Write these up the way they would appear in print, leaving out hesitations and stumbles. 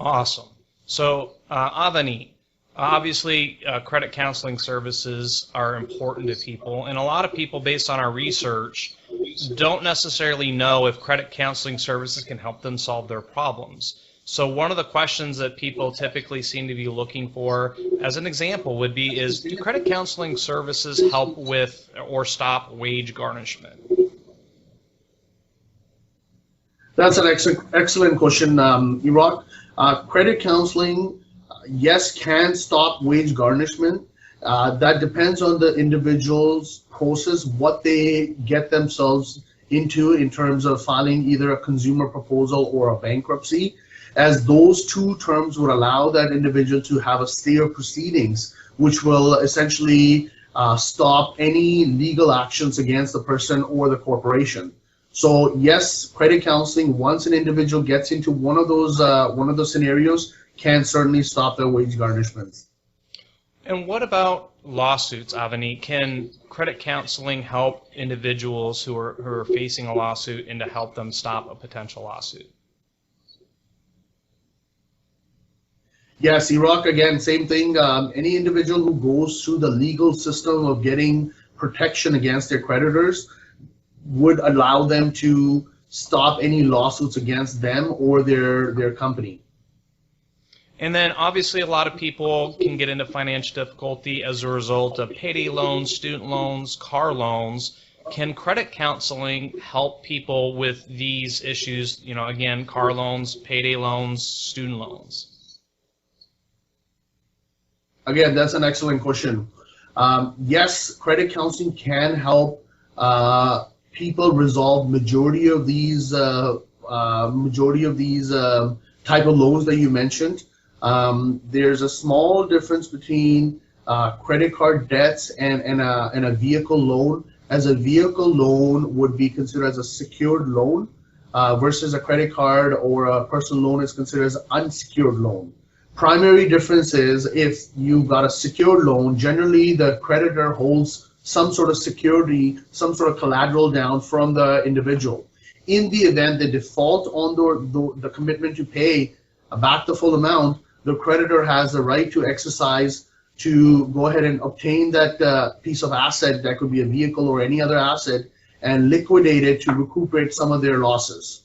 Awesome. So, Avineet, obviously, credit counseling services are important to people, and a lot of people, based on our research, don't necessarily know if credit counseling services can help them solve their problems. So one of the questions that people typically seem to be looking for, as an example, would be do credit counseling services help with or stop wage garnishment? That's an excellent question, Iraq. Credit counseling, yes, can stop wage garnishment. That depends on the individual's process, what they get themselves into in terms of filing either a consumer proposal or a bankruptcy, as those two terms would allow that individual to have a stay of proceedings, which will essentially stop any legal actions against the person or the corporation. So yes, credit counseling, once an individual gets into one of those scenarios, can certainly stop their wage garnishments. And what about lawsuits, Avineet? Can credit counseling help individuals who are facing a lawsuit and to help them stop a potential lawsuit? Yes, Iraq, again, same thing. Any individual who goes through the legal system of getting protection against their creditors would allow them to stop any lawsuits against them or their company. And then obviously a lot of people can get into financial difficulty as a result of payday loans, student loans, car loans. Can credit counseling help people with these issues, again, car loans, payday loans, student loans? Again, that's an excellent question. Yes, credit counseling can help people resolve majority of these type of loans that you mentioned. There's a small difference between credit card debts and a vehicle loan, as a vehicle loan would be considered as a secured loan versus a credit card or a personal loan is considered as an unsecured loan. Primary difference is if you've got a secured loan, generally the creditor holds some sort of security, some sort of collateral down from the individual. In the event they default on the commitment to pay back the full amount, the creditor has the right to exercise to go ahead and obtain that piece of asset, that could be a vehicle or any other asset, and liquidate it to recuperate some of their losses.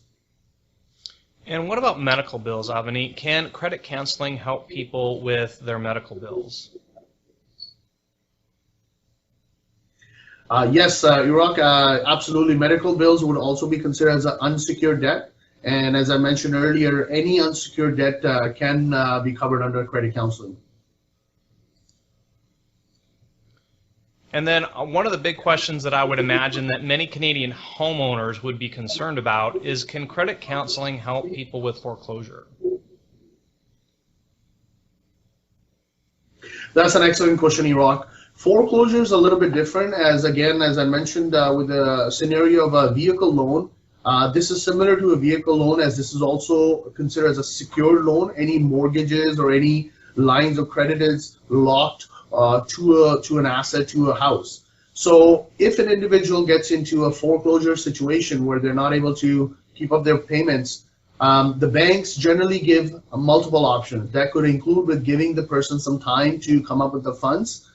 And what about medical bills, Avineet? Can credit counseling help people with their medical bills? Yes, Iraq, absolutely. Medical bills would also be considered as an unsecured debt. And as I mentioned earlier, any unsecured debt can be covered under credit counseling. And then one of the big questions that I would imagine that many Canadian homeowners would be concerned about is, can credit counseling help people with foreclosure? That's an excellent question, Iraq. Foreclosure is a little bit different, as I mentioned with the scenario of a vehicle loan. This is similar to a vehicle loan, as this is also considered as a secured loan. Any mortgages or any lines of credit is locked to an asset, to a house. So if an individual gets into a foreclosure situation where they're not able to keep up their payments, the banks generally give multiple options. That could include with giving the person some time to come up with the funds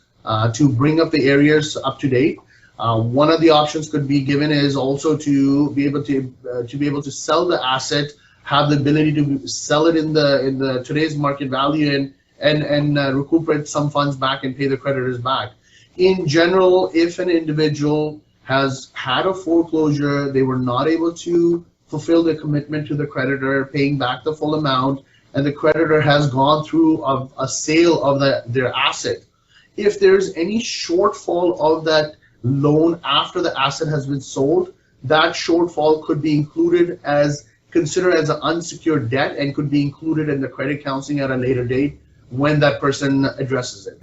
to bring up the areas up to date. One of the options could be given is also to be able to sell the asset, have the ability to sell it in the today's market value and recuperate some funds back and pay the creditors back. In general, if an individual has had a foreclosure, they were not able to fulfill their commitment to the creditor, paying back the full amount, and the creditor has gone through a sale of their asset. If there's any shortfall of that loan after the asset has been sold, that shortfall could be considered as an unsecured debt and could be included in the credit counseling at a later date when that person addresses it.